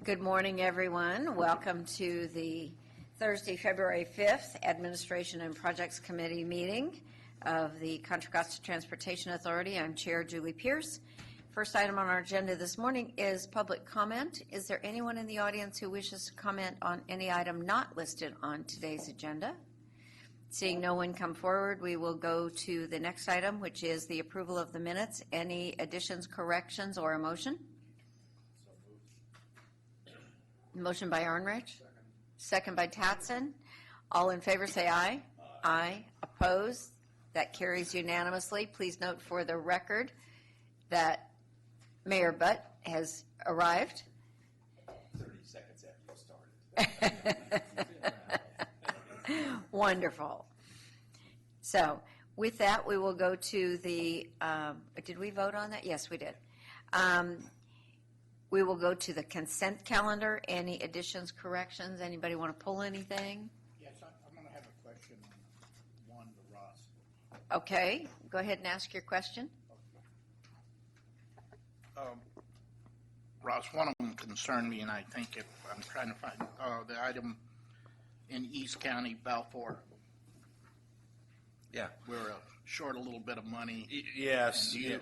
Good morning, everyone. Welcome to the Thursday, February 5th Administration and Projects Committee meeting of the Contra Costa Transportation Authority. I'm Chair Julie Pierce. First item on our agenda this morning is public comment. Is there anyone in the audience who wishes to comment on any item not listed on today's agenda? Seeing no one come forward, we will go to the next item, which is the approval of the minutes. Any additions, corrections, or a motion? Motion by Arnrich. Second by Tatson. All in favor say aye. Aye. Opposed? That carries unanimously. Please note for the record that Mayor Butt has arrived. 30 seconds after you started. Wonderful. So with that, we will go to the, did we vote on that? Yes, we did. We will go to the consent calendar. Any additions, corrections? Anybody want to pull anything? Yes, I'm going to have a question on one to Ross. Okay, go ahead and ask your question. Ross, one of them concerned me, and I think if I'm trying to find the item in East County, Balfour. Yeah. We're short a little bit of money. Yes. Yes.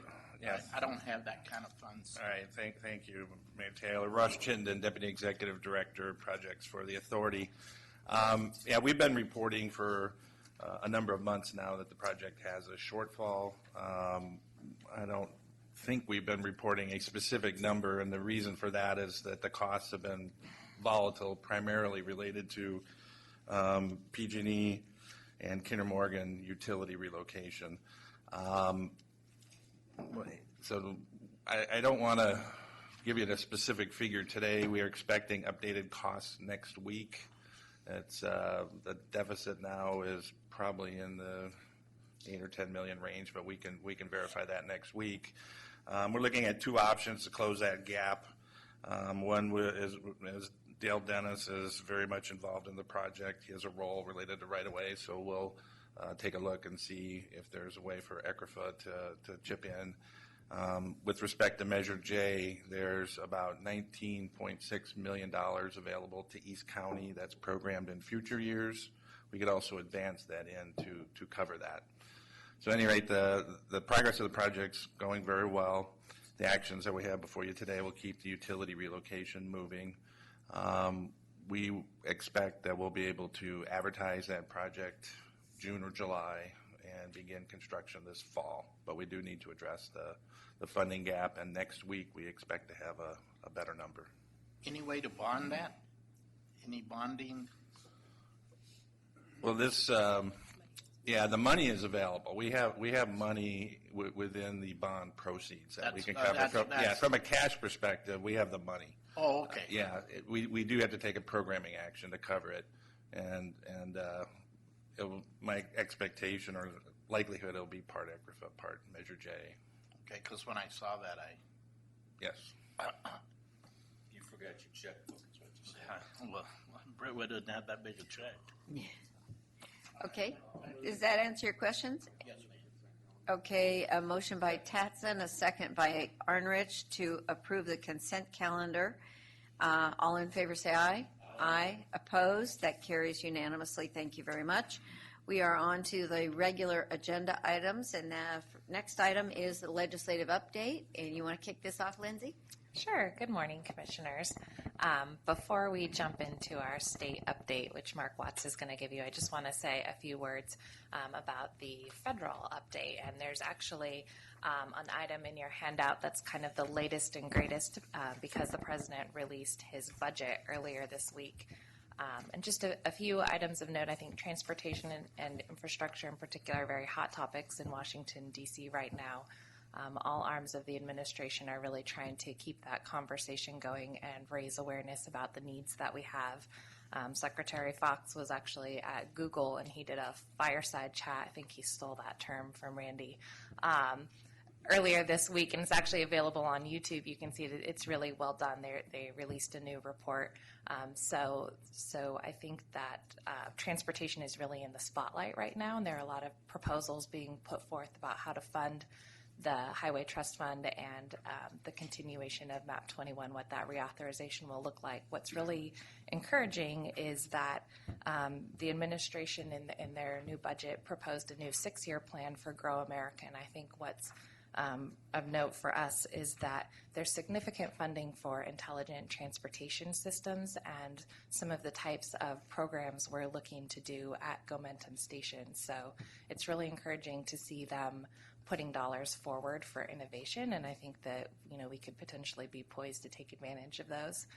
I don't have that kind of funds. All right. Thank you, Mayor Taylor. Russ Chinden, Deputy Executive Director of Projects for the Authority. We've been reporting for a number of months now that the project has a shortfall. I don't think we've been reporting a specific number, and the reason for that is that the costs have been volatile, primarily related to PG&E and Kinder Morgan utility relocation. So I don't want to give you the specific figure today. We are expecting updated costs next week. It's the deficit now is probably in the 8 or 10 million range, but we can verify that next week. We're looking at two options to close that gap. One is Dale Dennis is very much involved in the project. He has a role related to right-of-way, so we'll take a look and see if there's a way for ECRFA to chip in. With respect to Measure J, there's about $19.6 million available to East County that's programmed in future years. We could also advance that in to cover that. So at any rate, the progress of the project's going very well. The actions that we have before you today will keep the utility relocation moving. We expect that we'll be able to advertise that project June or July and begin construction this fall. But we do need to address the funding gap, and next week we expect to have a better number. Any way to bond that? Any bonding? Well, the money is available. We have money within the bond proceeds that we can cover. From a cash perspective, we have the money. Oh, okay. We do have to take a programming action to cover it, and my expectation or likelihood it'll be part ECRFA, part Measure J. Okay, because when I saw that, Yes. You forgot your checkbook, is what you said. Well, Brentwood doesn't have that big a check. Yeah. Okay, does that answer your questions? Yes, ma'am. Okay, a motion by Tatson, a second by Arnrich to approve the consent calendar. All in favor say aye. Aye. Opposed? That carries unanimously. Thank you very much. We are on to the regular agenda items, and the next item is the legislative update. And you want to kick this off, Lindsay? Sure. Good morning, Commissioners. Before we jump into our state update, which Mark Watts is going to give you, I just want to say a few words about the federal update. And there's actually an item in your handout that's kind of the latest and greatest because the President released his budget earlier this week. And just a few items of note. I think transportation and infrastructure in particular are very hot topics in Washington, D.C. right now. All arms of the administration are really trying to keep that conversation going and raise awareness about the needs that we have. Secretary Fox was actually at Google, and he did a fireside chat. I think he stole that term from Randy. Earlier this week, and it's actually available on YouTube. You can see that it's really well done. They released a new report. So I think that transportation is really in the spotlight right now, and there are a lot of proposals being put forth about how to fund the Highway Trust Fund and the continuation of MAP 21, what that reauthorization will look like. What's really encouraging is that the administration in their new budget proposed a new 6-year plan for Grow America. And I think what's of note for us is that there's significant funding for intelligent transportation systems and some of the types of programs we're looking to do at Gomentum Station. So it's really encouraging to see them putting dollars forward for innovation, and I think that we could potentially be poised to take advantage of those.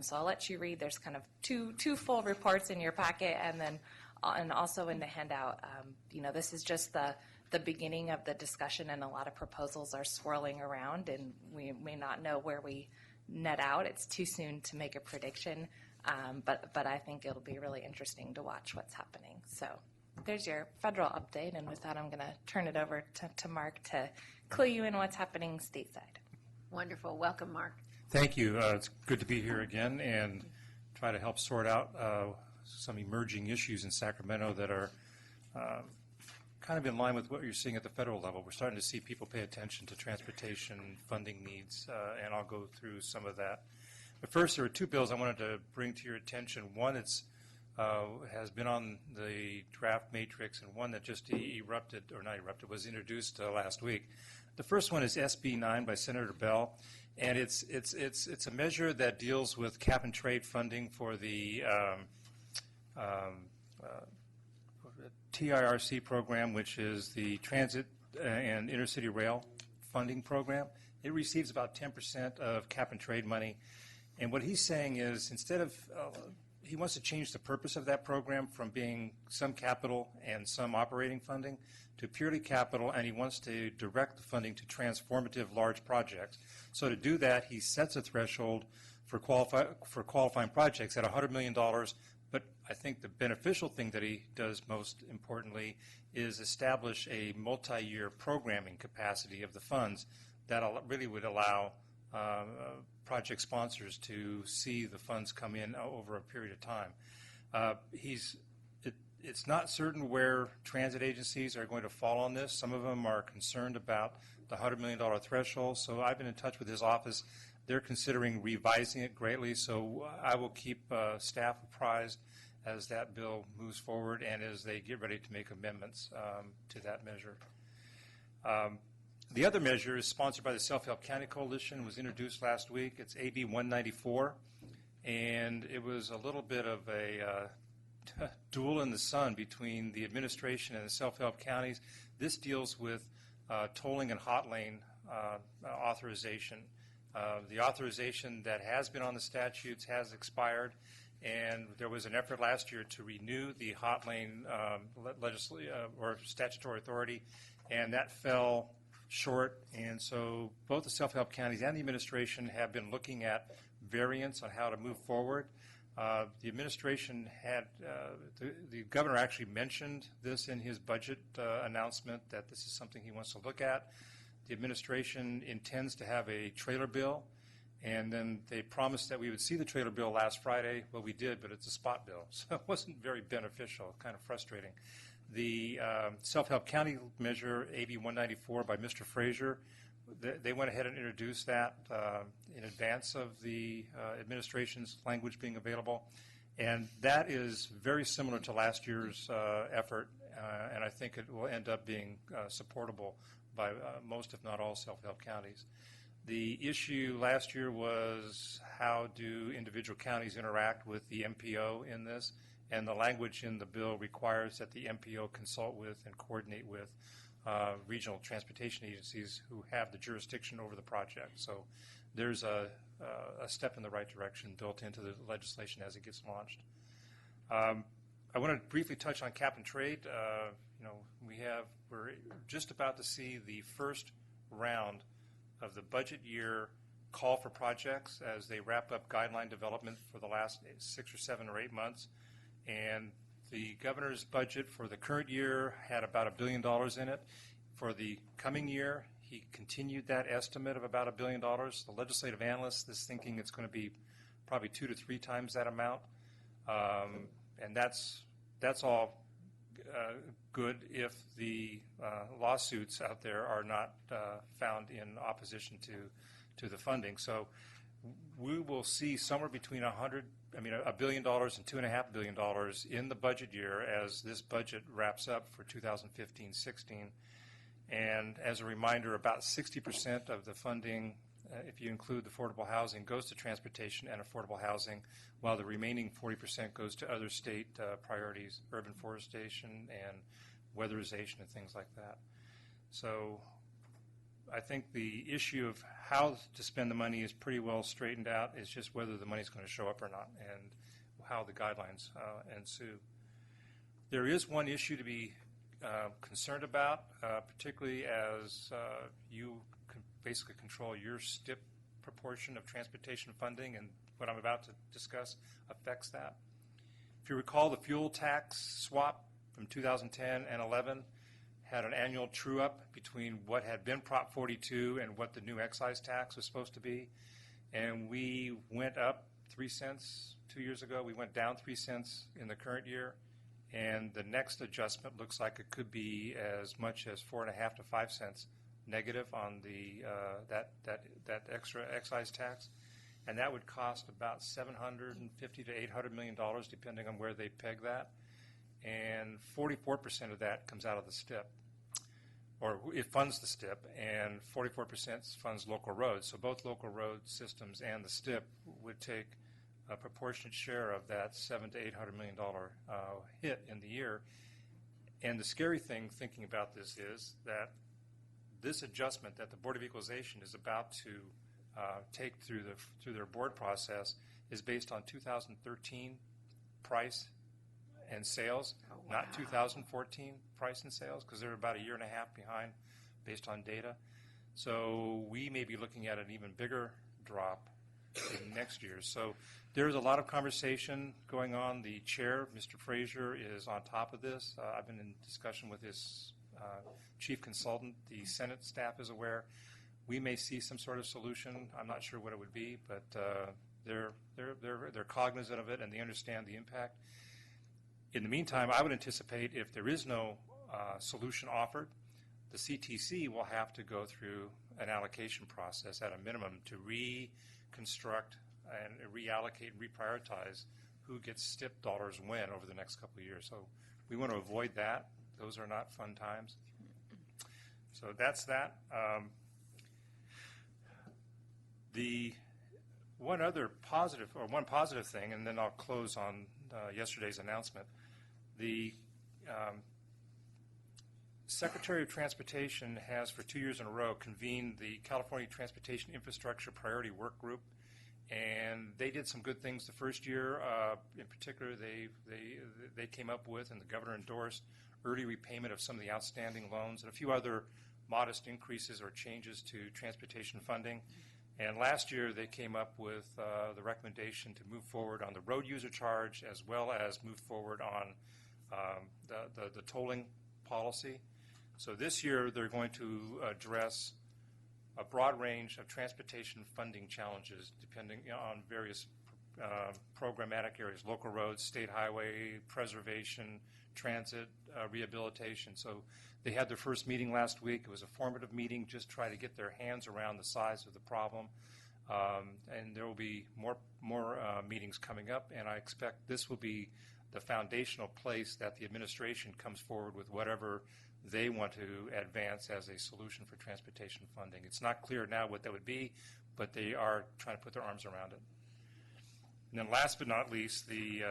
So I'll let you read. There's kind of two full reports in your packet, and also in the handout. This is just the beginning of the discussion, and a lot of proposals are swirling around, and we may not know where we net out. It's too soon to make a prediction, but I think it'll be really interesting to watch what's happening. So there's your federal update, and with that, I'm going to turn it over to Mark to clue you in what's happening stateside. Wonderful. Welcome, Mark. Thank you. It's good to be here again and try to help sort out some emerging issues in Sacramento that are kind of in line with what you're seeing at the federal level. We're starting to see people pay attention to transportation funding needs, and I'll go through some of that. But first, there are two bills I wanted to bring to your attention. One has been on the draft matrix, and one that just was introduced last week. The first one is SB 9 by Senator Bell, and it's a measure that deals with cap and trade funding for the TIRC program, which is the Transit and Intercity Rail Funding Program. It receives about 10% of cap and trade money. And what he's saying is instead of, he wants to change the purpose of that program from being some capital and some operating funding to purely capital, and he wants to direct the funding to transformative large projects. So to do that, he sets a threshold for qualifying projects at $100 million. But I think the beneficial thing that he does most importantly is establish a multi-year programming capacity of the funds that really would allow project sponsors to see the funds come in over a period of time. It's not certain where transit agencies are going to fall on this. Some of them are concerned about the $100 million threshold, so I've been in touch with his office. They're considering revising it greatly, so I will keep staff apprised as that bill moves forward and as they get ready to make amendments to that measure. The other measure is sponsored by the Self-Help County Coalition, was introduced last week. It's AB 194, and it was a little bit of a duel in the sun between the administration and the self-help counties. This deals with tolling and hot lane authorization. The authorization that has been on the statutes has expired, and there was an effort last year to renew the hot lane or statutory authority, and that fell short. And so both the self-help counties and the administration have been looking at variants on how to move forward. The administration had, the governor actually mentioned this in his budget announcement, that this is something he wants to look at. The administration intends to have a trailer bill, and then they promised that we would see the trailer bill last Friday. Well, we did, but it's a spot bill, so it wasn't very beneficial, kind of frustrating. The self-help county measure, AB 194 by Mr. Frazier, they went ahead and introduced that in advance of the administration's language being available. And that is very similar to last year's effort, and I think it will end up being supportable by most, if not all, self-help counties. The issue last year was how do individual counties interact with the MPO in this, and the language in the bill requires that the MPO consult with and coordinate with regional transportation agencies who have the jurisdiction over the project. So there's a step in the right direction built into the legislation as it gets launched. I want to briefly touch on cap and trade. We're just about to see the first round of the budget year call for projects as they wrap up guideline development for the last 6 or 7 or 8 months. And the governor's budget for the current year had about $1 billion in it. For the coming year, he continued that estimate of about $1 billion. The legislative analyst is thinking it's going to be probably 2 to 3 times that amount. And that's all good if the lawsuits out there are not found in opposition to the funding. So we will see somewhere between $1 billion and $2.5 billion in the budget year as this budget wraps up for 2015-16. And as a reminder, about 60% of the funding, if you include the affordable housing, goes to transportation and affordable housing, while the remaining 40% goes to other state priorities, urban forestation and weatherization and things like that. So I think the issue of how to spend the money is pretty well straightened out. It's just whether the money's going to show up or not and how the guidelines ensue. There is one issue to be concerned about, particularly as you basically control your STIP proportion of transportation funding, and what I'm about to discuss affects that. If you recall, the fuel tax swap from 2010 and 11 had an annual true-up between what had been Prop 42 and what the new excise tax was supposed to be, and we went up 3 cents 2 years ago. We went down 3 cents in the current year. And the next adjustment looks like it could be as much as 4.5 to 5 cents negative on the that extra excise tax, and that would cost about $750 to $800 million, depending on where they peg that. And 44% of that comes out of the STIP, or it funds the STIP, and 44% funds local roads. So both local road systems and the STIP would take a proportionate share of that $700 to $800 million hit in the year. And the scary thing thinking about this is that this adjustment that the Board of Equalization is about to take through their board process is based on 2013 price and sales, not 2014 price and sales, because they're about a year and a half behind based on data. So we may be looking at an even bigger drop in next year. So there's a lot of conversation going on. The chair, Mr. Frazier, is on top of this. I've been in discussion with his chief consultant. The Senate staff is aware. We may see some sort of solution. I'm not sure what it would be, but they're cognizant of it and they understand the impact. In the meantime, I would anticipate if there is no solution offered, the CTC will have to go through an allocation process at a minimum to reconstruct and reallocate and reprioritize who gets STIP dollars when over the next couple of years. So we want to avoid that. Those are not fun times. So that's that. The one positive thing, and then I'll close on yesterday's announcement. The Secretary of Transportation has, for 2 years in a row, convened the California Transportation Infrastructure Priority Work Group, and they did some good things the first year. In particular, they came up with, and the governor endorsed, early repayment of some of the outstanding loans and a few other modest increases or changes to transportation funding. And last year, they came up with the recommendation to move forward on the road user charge as well as move forward on the tolling policy. So this year, they're going to address a broad range of transportation funding challenges depending on various programmatic areas, local roads, state highway, preservation, transit, rehabilitation. So they had their first meeting last week. It was a formative meeting, just try to get their hands around the size of the problem. And there will be more meetings coming up, and I expect this will be the foundational place that the administration comes forward with whatever they want to advance as a solution for transportation funding. It's not clear now what that would be, but they are trying to put their arms around it. And then last but not least, the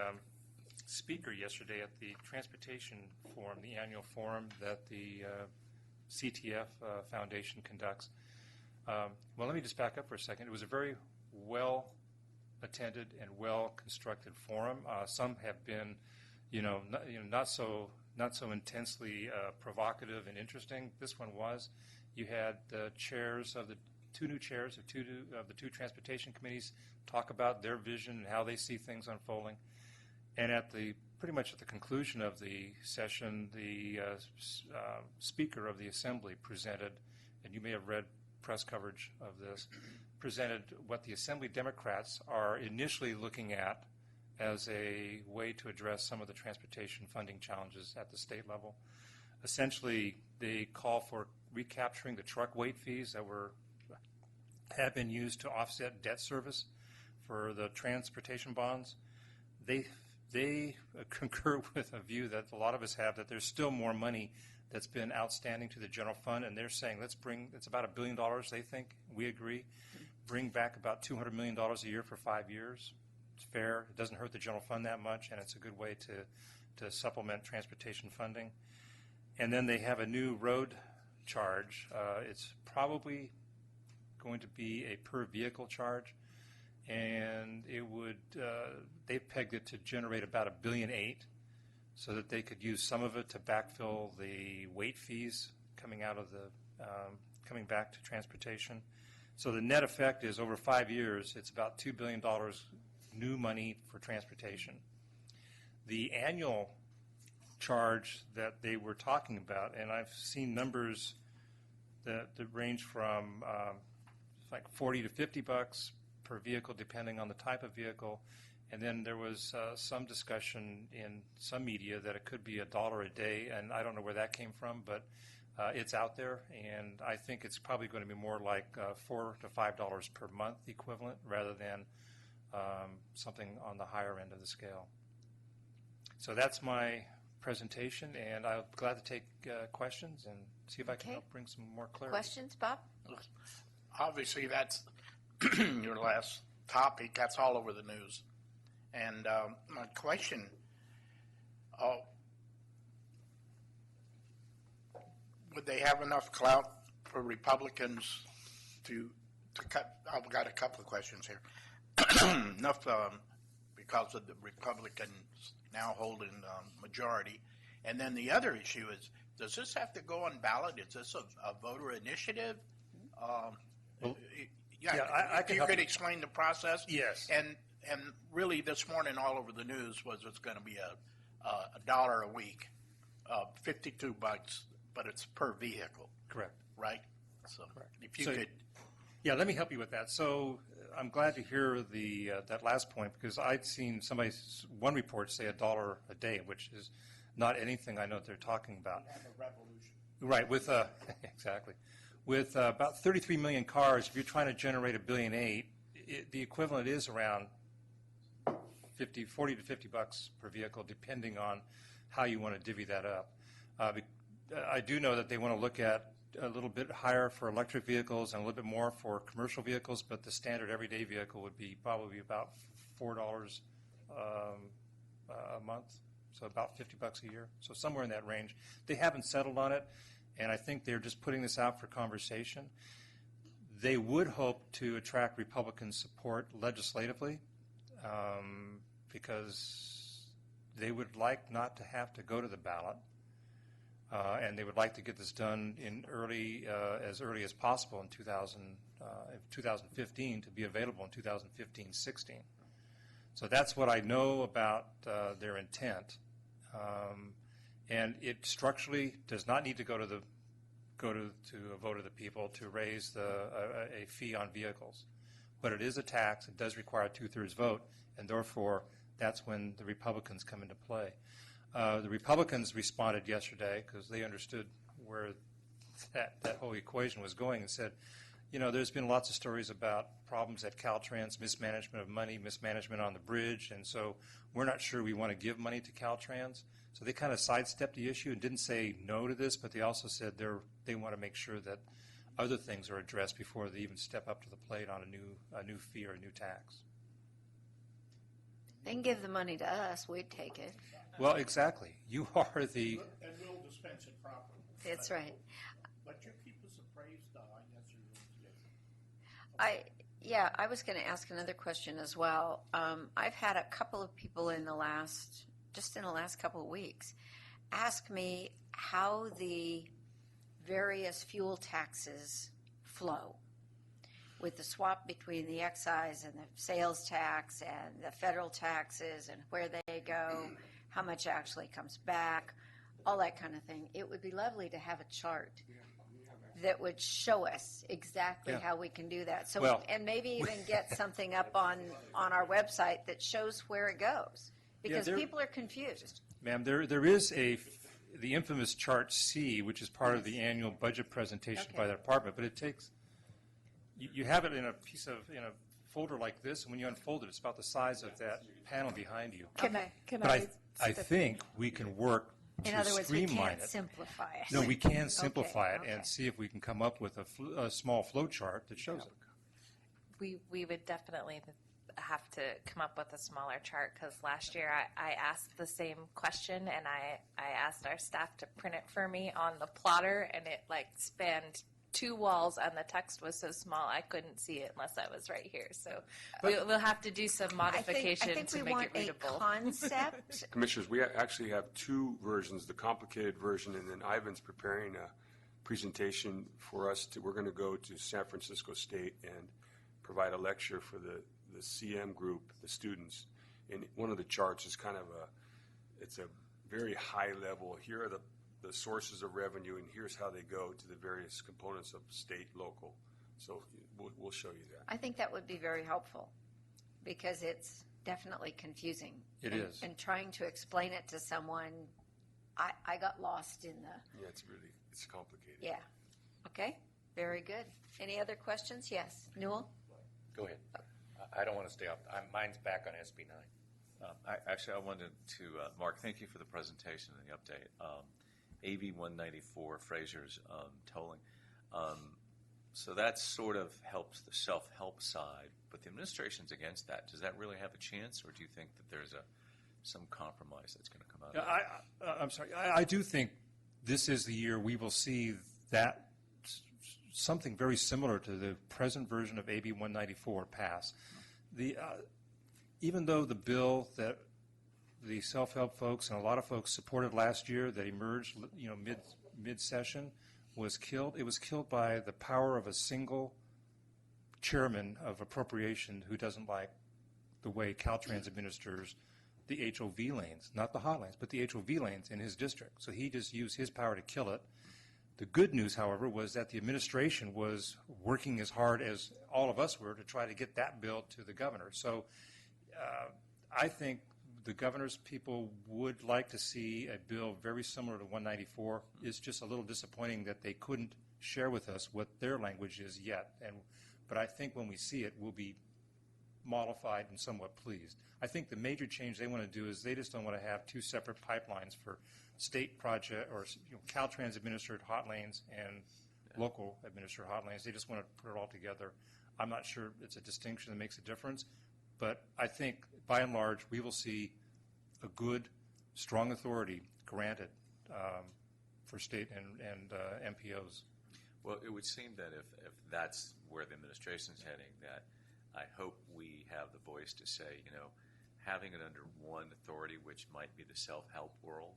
speaker yesterday at the Transportation Forum, the annual forum that the CTF Foundation conducts. Well, let me just back up for a second. It was a very well-attended and well-constructed forum. Some have been, not so intensely provocative and interesting. This one was. You had the chairs of the two new chairs of the two transportation committees talk about their vision and how they see things unfolding. And pretty much at the conclusion of the session, the Speaker of the Assembly presented, and you may have read press coverage of this, presented what the Assembly Democrats are initially looking at as a way to address some of the transportation funding challenges at the state level. Essentially, they call for recapturing the truck weight fees that have been used to offset debt service for the transportation bonds. They concur with a view that a lot of us have, that there's still more money that's been outstanding to the general fund, and they're saying it's about $1 billion, they think. We agree. Bring back about $200 million a year for 5 years. It's fair. It doesn't hurt the general fund that much, and it's a good way to supplement transportation funding. And then they have a new road charge. It's probably going to be a per vehicle charge, and it would they've pegged it to generate about $1.8 billion, so that they could use some of it to backfill the weight fees coming out of the coming back to transportation. So the net effect is, over 5 years, it's about $2 billion new money for transportation. The annual charge that they were talking about, and I've seen numbers that range from like $40 to $50 per vehicle, depending on the type of vehicle. And then there was some discussion in some media that it could be $1 a day, and I don't know where that came from, but it's out there, and I think it's probably going to be more like $4 to $5 per month equivalent, rather than something on the higher end of the scale. So that's my presentation, and I'm glad to take questions and see if I can help bring some more clarity. Questions, Bob? Obviously, that's your last topic. That's all over the news. And my question, would they have enough clout for Republicans to cut? I've got a couple of questions here. Enough because of the Republicans now holding majority. And then the other issue is, does this have to go on ballot? Is this a voter initiative? I can you help could you. explain the process. Yes. And really, this morning, all over the news was it's going to be a $1 a week, $52, but it's per vehicle, Correct. right? So Correct. if you So- could, Yeah, let me help you with that. So I'm glad to hear that last point, because I'd seen one report say $1 a day, which is not anything I know what they're talking about. have a revolution. Right, with exactly. With about 33 million cars, if you're trying to generate $1.8 billion, the equivalent is around $40 to $50 per vehicle, depending on how you want to divvy that up. I do know that they want to look at a little bit higher for electric vehicles and a little bit more for commercial vehicles, but the standard everyday vehicle would be probably about $4 a month, so about $50 a year, so somewhere in that range. They haven't settled on it, and I think they're just putting this out for conversation. They would hope to attract Republican support legislatively, because they would like not to have to go to the ballot, and they would like to get this done as early as possible in 2015, to be available in 2015-16. So that's what I know about their intent, and it structurally does not need to go to a vote of the people to raise a fee on vehicles, but it is a tax. It does require a 2/3 vote, and therefore that's when the Republicans come into play. The Republicans responded yesterday, because they understood where that whole equation was going, and said, there's been lots of stories about problems at Caltrans, mismanagement of money, mismanagement on the bridge, and so we're not sure we want to give money to Caltrans. So they kind of sidestepped the issue and didn't say no to this, but they also said they want to make sure that other things are addressed before they even step up to the plate on a new fee or a new tax. They can give the money to us, we'd take it. Well, exactly. You are the... And we'll dispense it properly. That's right. But you keep us appraised, I guess I was going to ask another question as well. I've had a couple of people in the last couple of weeks ask me how the various fuel taxes flow, with the swap between the excise and the sales tax and the federal taxes, and where they go, how much actually comes back, all that kind of thing. It would be lovely to have a chart that would show us exactly Yeah. how we can do that. So, Well- and maybe even get something up on our website that shows where it goes, because there- people are confused. Ma'am, there is the infamous Chart C, which is part of the annual budget presentation by Okay. the department, but it takes, you have it in a folder like this, and when you unfold it, it's about the size of that panel behind you. Okay. But I think we can work In to other words, we streamline can't it. simplify it. No, we can simplify it okay. and see if we can come up with a small flow chart that shows it. We would definitely have to come up with a smaller chart, because last year I asked the same question, and I asked our staff to print it for me on the plotter, and it like spanned 2 walls, and the text was so small I couldn't see it unless I was right here. So we'll have to do some modification I think to we make want it readable. a concept. Commissioners, we actually have 2 versions, the complicated version, and then Ivan's preparing a presentation for us. We're going to go to San Francisco State and provide a lecture for the CM group, the students. And one of the charts is kind of it's a very high level. Here are the sources of revenue, and here's how they go to the various components of state, local. So we'll show you that. I think that would be very helpful, because it's definitely confusing. It and, is. And trying to explain it to someone, I got lost in the, Yeah, it's complicated. yeah. Okay, very good. Any other questions? Yes. Newell? Go ahead. I don't want to stay off. Mine's back on SB 9. Actually, I wanted to, Mark, thank you for the presentation and the update. AB 194, Fraser's tolling. So that sort of helps the self-help side, but the administration's against that. Does that really have a chance, or do you think that there's some compromise that's going to come out of it? Yeah, I'm sorry. I do think this is the year we will see that something very similar to the present version of AB 194 pass. Even though the bill that the self-help folks and a lot of folks supported last year that emerged, mid-session was killed. It was killed by the power of a single chairman of appropriation who doesn't like the way Caltrans administers the HOV lanes, not the hot lanes, but the HOV lanes in his district. So he just used his power to kill it. The good news, however, was that the administration was working as hard as all of us were to try to get that bill to the governor. So I think the governor's people would like to see a bill very similar to 194. It's just a little disappointing that they couldn't share with us what their language is yet. But I think when we see it, we'll be mollified and somewhat pleased. I think the major change they want to do is they just don't want to have 2 separate pipelines for state project or Caltrans administered hot lanes and local administered hot lanes. They just want to put it all together. I'm not sure it's a distinction that makes a difference, but I think by and large we will see a good, strong authority granted for state and MPOs. Well, it would seem that if that's where the administration's heading, that I hope we have the voice to say, having it under one authority, which might be the self-help world,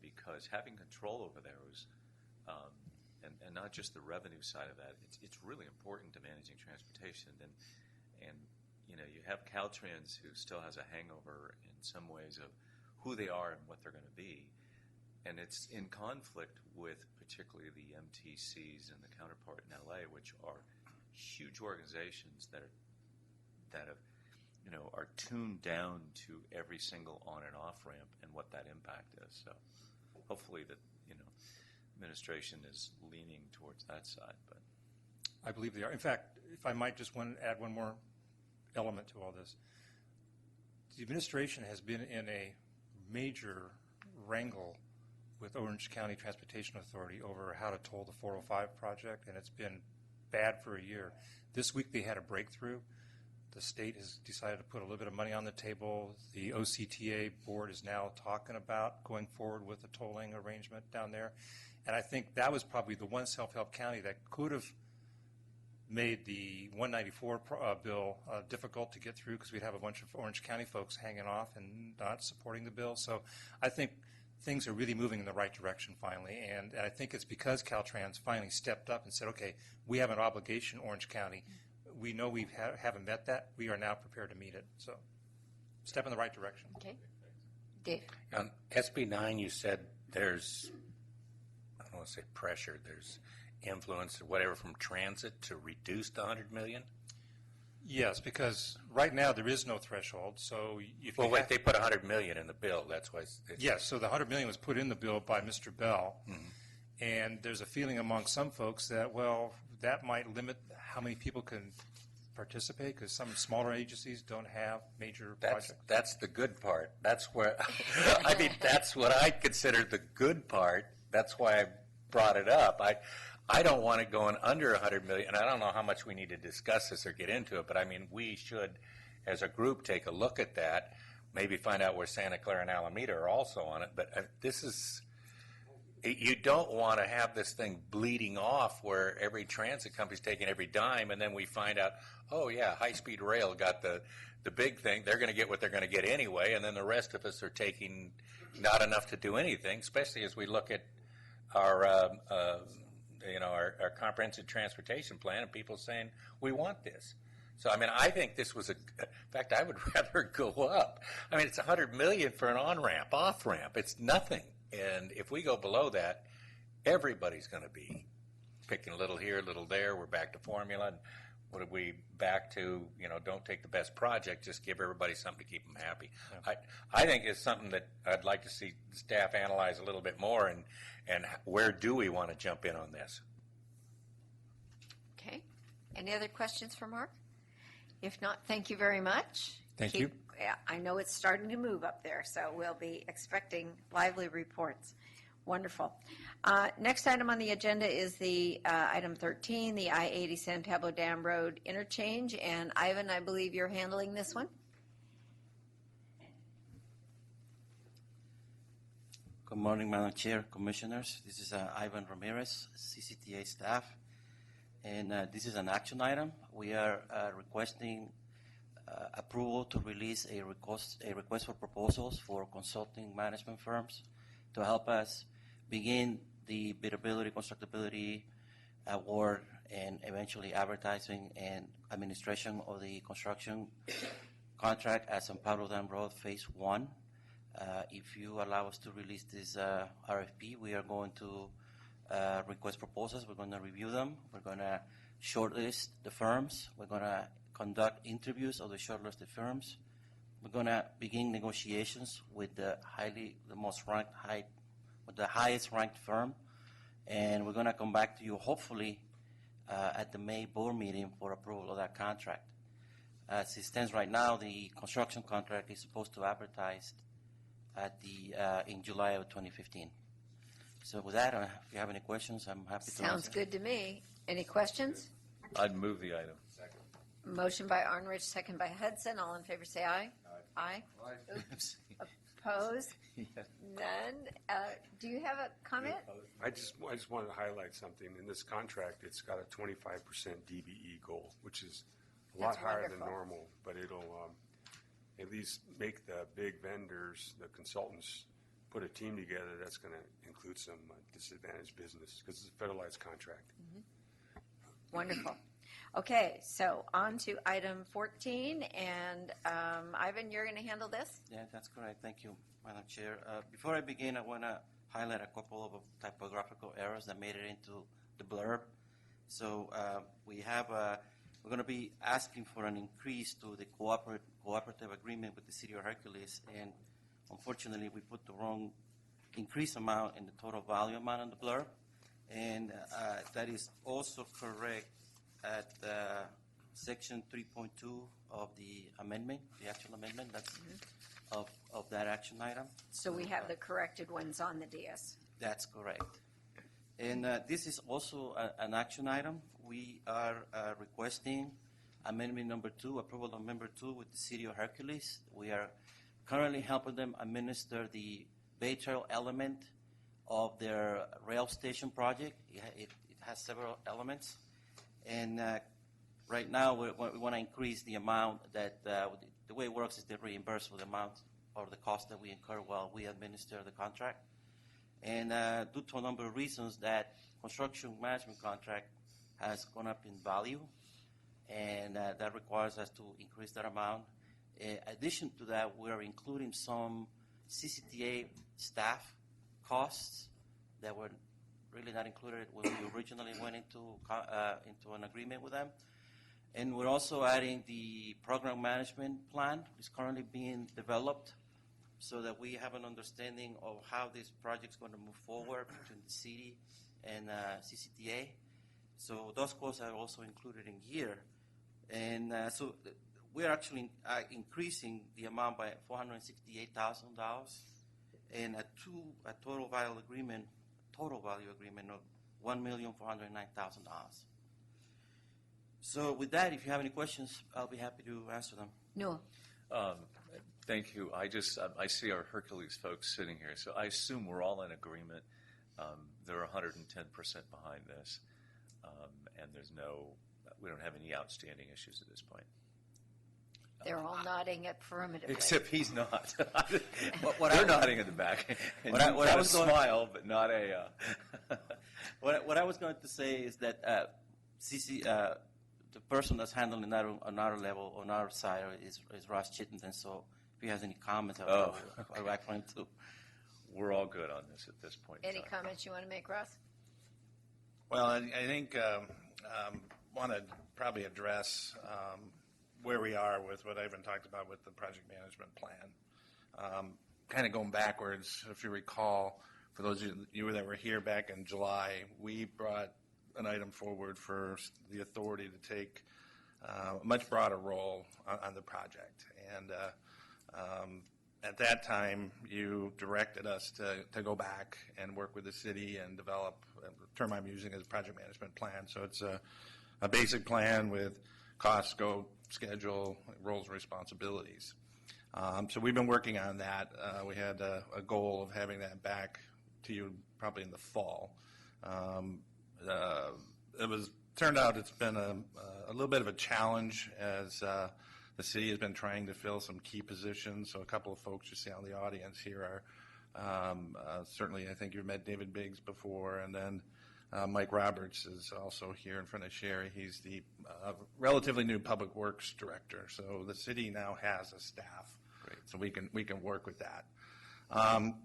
because having control over those, and not just the revenue side of that, it's really important to managing transportation. And you have Caltrans, who still has a hangover in some ways of who they are and what they're going to be, and it's in conflict with particularly the MTCs and the counterpart in LA, which are huge organizations that have are tuned down to every single on and off ramp and what that impact is. So hopefully that administration is leaning towards that side. But I believe they are. In fact, if I might just add one more element to all this, the administration has been in a major wrangle with Orange County Transportation Authority over how to toll the 405 project, and it's been bad for a year. This week they had a breakthrough. The state has decided to put a little bit of money on the table. The OCTA board is now talking about going forward with a tolling arrangement down there. And I think that was probably the one self-help county that could have made the 194 bill difficult to get through, because we'd have a bunch of Orange County folks hanging off and not supporting the bill. So I think things are really moving in the right direction finally. And I think it's because Caltrans finally stepped up and said, okay, we have an obligation, Orange County. We know we haven't met that. We are now prepared to meet it. So step in the right direction. Okay. Dave? SB 9, you said there's, I don't want to say pressure, there's influence or whatever from transit to reduce the 100 million? Yes, because right now there is no threshold, so if Well, you wait, have- they put 100 million in the bill, that's why it's. Yes, so the 100 million was put in the bill by Mr. Bell, and there's a feeling among some folks that, well, that might limit how many people can participate, because some smaller agencies don't have major projects. That's the good part. That's where, I mean, that's what I consider the good part. That's why I brought it up. I don't want it going under 100 million, and I don't know how much we need to discuss this or get into it, but I mean, we should, as a group, take a look at that, maybe find out where Santa Clara and Alameda are also on it, but this is, you don't want to have this thing bleeding off where every transit company's taking every dime, and then we find out, oh yeah, high-speed rail got the big thing. They're going to get what they're going to get anyway, and then the rest of us are taking not enough to do anything, especially as we look at our, our comprehensive transportation plan, and people saying, we want this. So, I mean, I think this was in fact, I would rather go up. I mean, it's 100 million for an on-ramp, off-ramp. It's nothing. And if we go below that, everybody's going to be picking a little here, a little there. We're back to formula. And what are we back to? Don't take the best project. Just give everybody something to keep them happy. Yeah. I think it's something that I'd like to see staff analyze a little bit more. And where do we want to jump in on this? Okay. Any other questions for Mark? If not, thank you very much. Thank you. Yeah, I know it's starting to move up there, so we'll be expecting lively reports. Wonderful. Next item on the agenda is the item 13, the I-80 San Pablo Dam Road interchange. And Ivan, I believe you're handling this one. Good morning, Madam Chair, Commissioners. This is Ivan Ramirez, CCTA staff. And this is an action item. We are requesting approval to release a request for proposals for consulting management firms to help us begin the biddability, constructability award, and eventually advertising and administration of the construction contract at San Pablo Dam Road Phase 1. If you allow us to release this RFP, we are going to request proposals. We're going to review them. We're going to shortlist the firms. We're going to conduct interviews of the shortlisted firms. We're going to begin negotiations with the highest ranked firm, and we're going to come back to you hopefully at the May board meeting for approval of that contract. As it stands right now, the construction contract is supposed to advertise at in July of 2015. So with that, if you have any questions, I'm happy to answer. Sounds good to me. Any questions? I'd move the item. Motion by Arnrich, second by Hudson. All in favor say aye. Aye. Oops. Opposed? None. Do you have a comment? I just wanted to highlight something. In this contract, it's got a 25% DBE goal, which is a lot That's higher wonderful. than normal, but it'll at least make the big vendors, the consultants, put a team together that's going to include some disadvantaged business because it's a federalized contract. Wonderful. Okay, so on to item 14, and Ivan, you're going to handle this? Yeah, that's correct. Thank you, Madam Chair. Before I begin, I want to highlight a couple of typographical errors that made it into the blurb. So we're going to be asking for an increase to the cooperative agreement with the City of Hercules, and unfortunately, we put the wrong increase amount in the total value amount on the blurb, and that is also correct at section 3.2 of the amendment, the actual amendment. That's of that action item. So we have the corrected ones on the DS. That's correct. And this is also an action item. We are requesting amendment number 2, approval of number 2 with the City of Hercules. We are currently helping them administer the Bay Trail element of their rail station project. It has several elements. And right now, we want to increase the amount that, the way it works is they reimburse for the amount or the cost that we incur while we administer the contract. And due to a number of reasons, that construction management contract has gone up in value, and that requires us to increase that amount. In addition to that, we're including some CCTA staff costs that were really not included when we originally went into an agreement with them. And we're also adding the program management plan. It's currently being developed so that we have an understanding of how this project's going to move forward between the city and CCTA. So those costs are also included in here. And so we're actually increasing the amount by $468,000 and a total value agreement of $1,409,000. So with that, if you have any questions, I'll be happy to answer them. No. Thank you. I see our Hercules folks sitting here, so I assume we're all in agreement. They're 110% behind this, and we don't have any outstanding issues at this point. They're all nodding affirmatively. Except he's not. What They're I- nodding in the back. And What I you've got was a going- smile, but not a. What I was going to say is that the person that's handling that on our level, on our side, is Ross Chittenden. So if he has any comments, I'd like for him to. We're all good on this at this point. in Any time. comments you want to make, Ross? Well, I think want to probably address where we are with what Ivan talked about with the project management plan. Kind of going backwards, if you recall, for those of you that were here back in July, we brought an item forward for the authority to take a much broader role on the project. And at that time, you directed us to go back and work with the city and develop the term I'm using is project management plan. So it's a basic plan with cost, scope, schedule, roles, and responsibilities. So we've been working on that. We had a goal of having that back to you probably in the fall. Turned out it's been a little bit of a challenge as the city has been trying to fill some key positions. So a couple of folks you see on the audience here are certainly, I think you've met David Biggs before, and then Mike Roberts is also here in front of Sherry. He's the relatively new Public Works Director. So the city now has a staff, so we can work with that.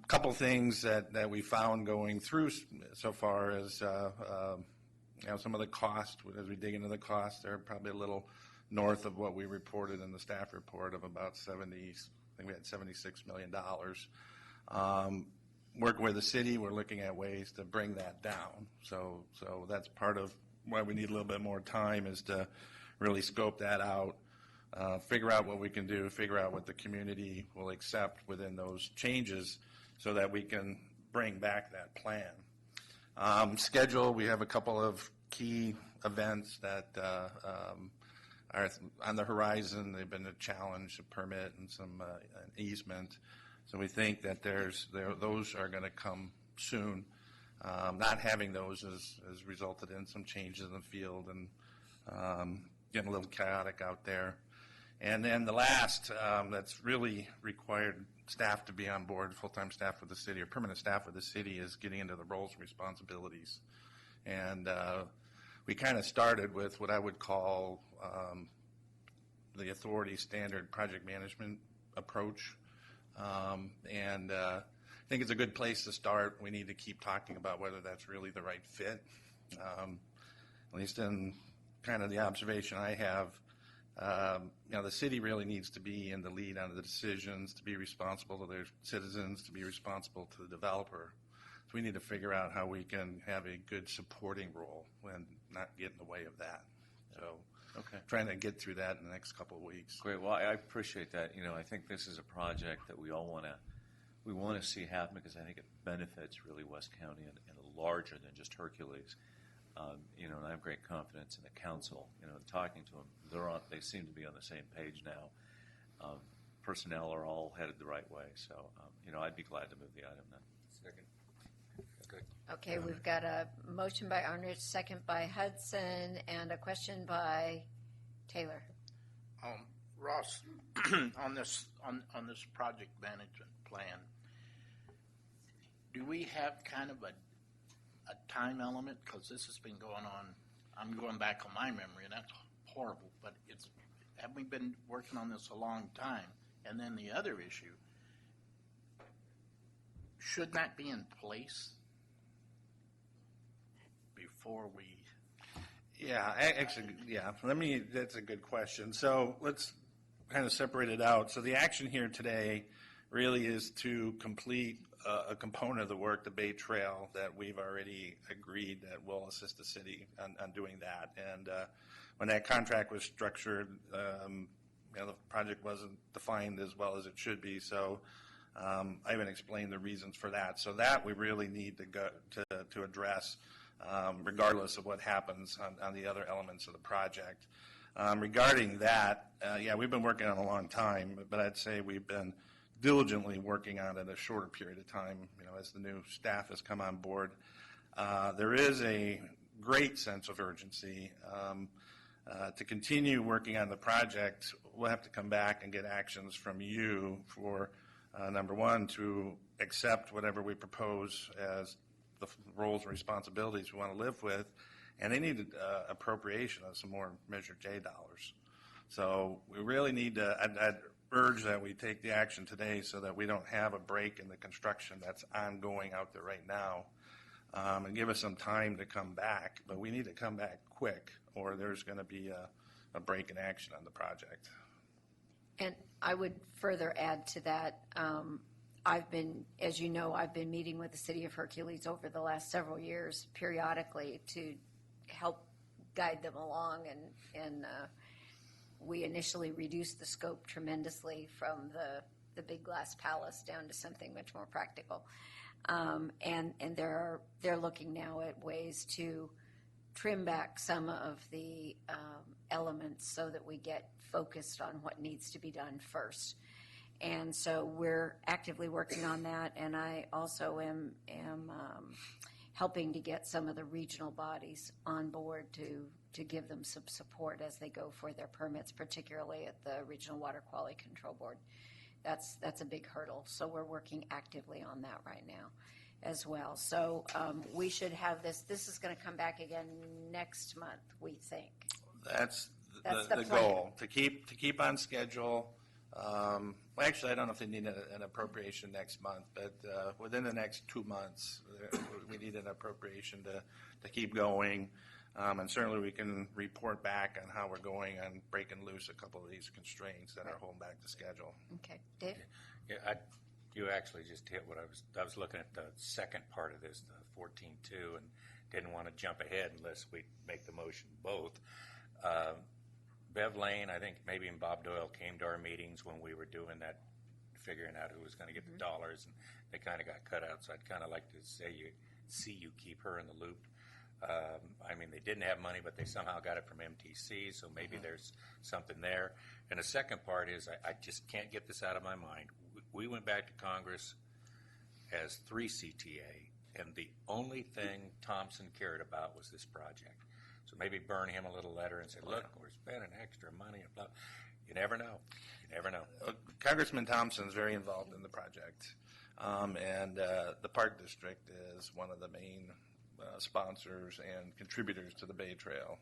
Couple things that we found going through so far is some of the cost. As we dig into the cost, they're probably a little north of what we reported in the staff report of about 70. I think we had $76 million. Working with the city, we're looking at ways to bring that down. So that's part of why we need a little bit more time is to really scope that out, figure out what we can do, figure out what the community will accept within those changes so that we can bring back that plan. Schedule, we have a couple of key events that are on the horizon. They've been a challenge, a permit, and an easement. So we think that those are going to come soon. Not having those has resulted in some changes in the field and getting a little chaotic out there. And then the last that's really required staff to be on board, full-time staff with the city or permanent staff with the city, is getting into the roles and responsibilities. And we kind of started with what I would call the authority standard project management approach. And I think it's a good place to start. We need to keep talking about whether that's really the right fit. At least in kind of the observation I have, the city really needs to be in the lead on the decisions, to be responsible to their citizens, to be responsible to the developer. So we need to figure out how we can have a good supporting role and not get in the way of that. So trying to get through that in the next couple of weeks. Great. Well, I appreciate that. I think this is a project that we all want to see happen because I think it benefits really West County and larger than just Hercules. And I have great confidence in the council. Talking to them, they seem to be on the same page now. Personnel are all headed the right way. So, I'd be glad to move the item then. Second. Okay, we've got a motion by Arnrich, second by Hudson, and a question by Taylor. Ross, on this project management plan, do we have kind of a time element? Because this has been going on. I'm going back on my memory, and that's horrible. But have we been working on this a long time? And then the other issue, should that be in place before we, Yeah, actually, yeah, that's a good question. So let's kind of separate it out. So the action here today really is to complete a component of the work, the Bay Trail, that we've already agreed that will assist the city on doing that. And when that contract was structured, the project wasn't defined as well as it should be. So I haven't explained the reasons for that. So that we really need to go to address, regardless of what happens on the other elements of the project. Regarding that, yeah, we've been working on it a long time, but I'd say we've been diligently working on it a shorter period of time, as the new staff has come on board. There is a great sense of urgency. To continue working on the project, we'll have to come back and get actions from you for, number one, to accept whatever we propose as the roles and responsibilities we want to live with, and they need appropriation of some more Measure J dollars. So we really need to, I'd urge that we take the action today so that we don't have a break in the construction that's ongoing out there right now, and give us some time to come back. But we need to come back quick, or there's going to be a break in action on the project. And I would further add to that, as you know, I've been meeting with the City of Hercules over the last several years periodically to help guide them along, and we initially reduced the scope tremendously from the big glass palace down to something much more practical. And they're looking now at ways to trim back some of the elements so that we get focused on what needs to be done first. And so we're actively working on that, and I also am helping to get some of the regional bodies on board to give them some support as they go for their permits, particularly at the Regional Water Quality Control Board. That's a big hurdle, so we're working actively on that right now as well. So we should have this is going to come back again next month, we think. That's the the plan. goal, to keep on schedule. Well, actually, I don't know if they need an appropriation next month, but within the next 2 months, we need an appropriation to keep going. And certainly we can report back on how we're going on breaking loose a couple of these constraints that are holding back the schedule. Okay, Dave? Yeah, you actually just hit what I was looking at the second part of this, the 14.2, and didn't want to jump ahead unless we make the motion both. Bev Lane, I think maybe and Bob Doyle came to our meetings when we were doing that, figuring out who was going to get the dollars, and they kind of got cut out. So I'd kind of like to see you keep her in the loop. I mean, they didn't have money, but they somehow got it from MTC, so maybe there's something there. And the second part is I just can't get this out of my mind. We went back to Congress as 3 CTA, and the only thing Thompson cared about was this project. So maybe burn him a little letter and say, look, we're spending extra money. And blah. You never know. You never know. Congressman Thompson's very involved in the project, and the Park District is one of the main sponsors and contributors to the Bay Trail.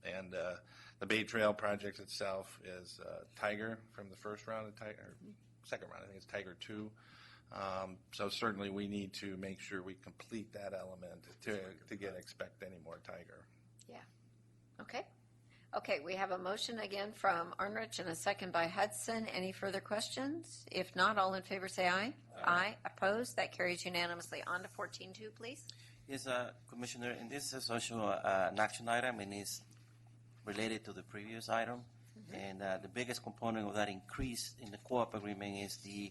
And the Bay Trail project itself is Tiger from the first round of Tiger, second round, I think it's Tiger 2. So certainly we need to make sure we complete that element to expect any more Tiger. Yeah. Okay, we have a motion again from Arnrich and a second by Hudson. Any further questions? If not, all in favor say aye. Aye. Opposed? That carries unanimously. On to 14.2, please. Yes, Commissioner, and this is also an action item, and is related to the previous item. And the biggest component of that increase in the co-op agreement is the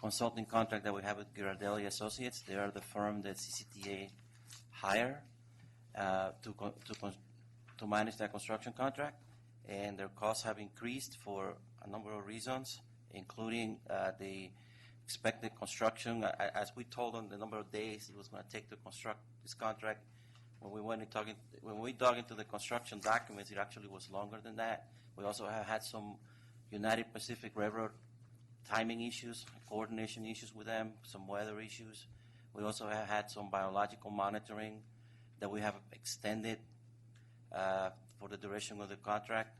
consulting contract that we have with Girardelli Associates. They are the firm that CCTA hire to manage that construction contract, and their costs have increased for a number of reasons, including the expected construction. As we told them, the number of days it was going to take to construct this contract. When we dug into the construction documents, it actually was longer than that. We also have had some United Pacific Railroad timing issues, coordination issues with them, some weather issues. We also have had some biological monitoring that we have extended for the duration of the contract,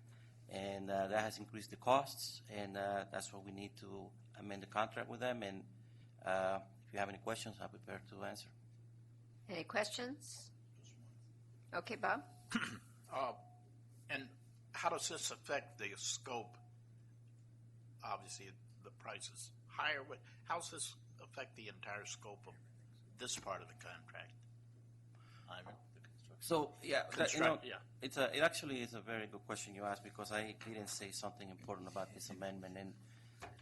and that has increased the costs, and that's why we need to amend the contract with them. And if you have any questions, I'm prepared to answer. Any questions? Okay, Bob? And how does this affect the scope? Obviously, the price is higher. How does this affect the entire scope of this part of the contract? Ivan? So, yeah, Yeah. it actually is a very good question you asked, because I didn't say something important about this amendment. And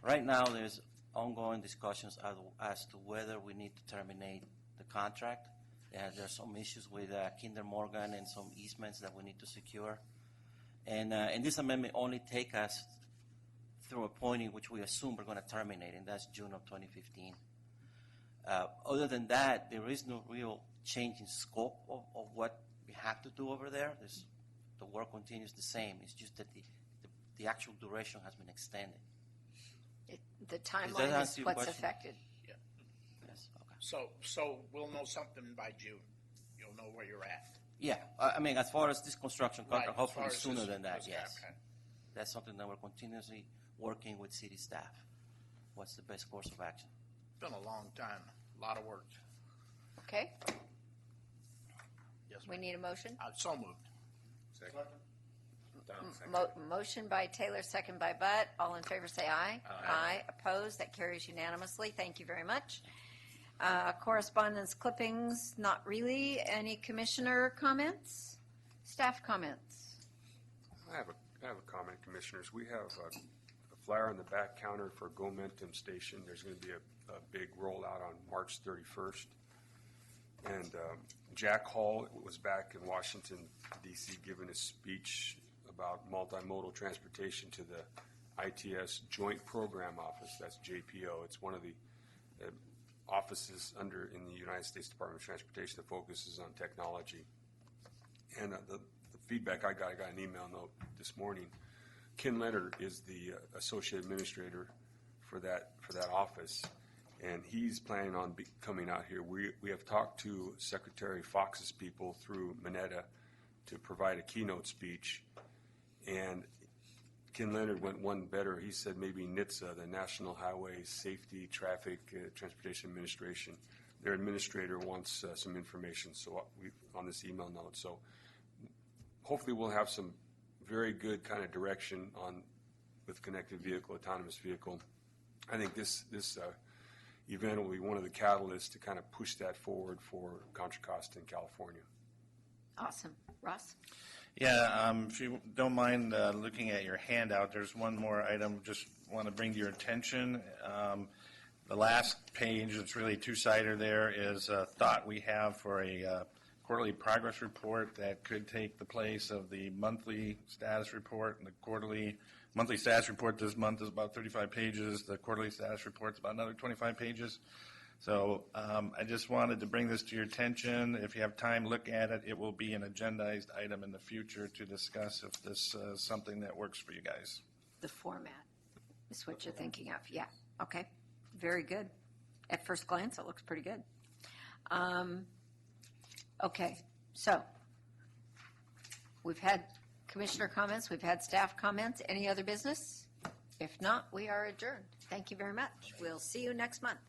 right now, there's ongoing discussions as to whether we need to terminate the contract. There's some issues with Kinder Morgan and some easements that we need to secure. And this amendment only take us through a point in which we assume we're going to terminate, and that's June of 2015. Other than that, there is no real change in scope of what we have to do over there. The work continues the same. It's just that the actual duration has been extended. The that timeline is answer your what's question? affected. Yes, okay. So we'll know something by June. You'll know where you're at. Yeah, I mean, as far as this construction contract, Right, as hopefully far as sooner this- than that, this- yes. okay. That's something that we're continuously working with city staff. What's the best course of action? Been a long time, a lot of work. Okay, Yes, we ma'am. need a motion. So moved. Motion by Taylor, second by Butt. All in favor say aye. Aye. Opposed? That carries unanimously. Thank you very much. Correspondence clippings, not really. Any commissioner comments? Staff comments? I have a comment, Commissioners. We have a flyer on the back counter for Gomentum Station. There's going to be a big rollout on March 31st. And Jack Hall was back in Washington, D.C., giving a speech about multimodal transportation to the ITS Joint Program Office. That's JPO. It's one of the offices in the United States Department of Transportation that focuses on technology. And the feedback I got an email note this morning. Ken Leonard is the associate administrator for that office, and he's planning on coming out here. We have talked to Secretary Fox's people through Mineta to provide a keynote speech, and Ken Leonard went one better. He said maybe NHTSA, the National Highway Safety Traffic Transportation Administration, their administrator wants some information on this email note. So hopefully we'll have some very good kind of direction with connected vehicle, autonomous vehicle. I think this event will be one of the catalysts to kind of push that forward for Contra Costa in California. Awesome. Ross? Yeah, if you don't mind looking at your handout, there's one more item just want to bring to your attention. The last page, it's really two-sider there, is a thought we have for a quarterly progress report that could take the place of the monthly status report. And the monthly status report this month is about 35 pages. The quarterly status report is about another 25 pages. So I just wanted to bring this to your attention. If you have time, look at it. It will be an agendized item in the future to discuss if this is something that works for you guys. The format is what you're thinking of. Yeah. Okay. Very good. At first glance, it looks pretty good. Okay. So we've had commissioner comments. We've had staff comments. Any other business? If not, we are adjourned. Thank you very much. We'll see you next month.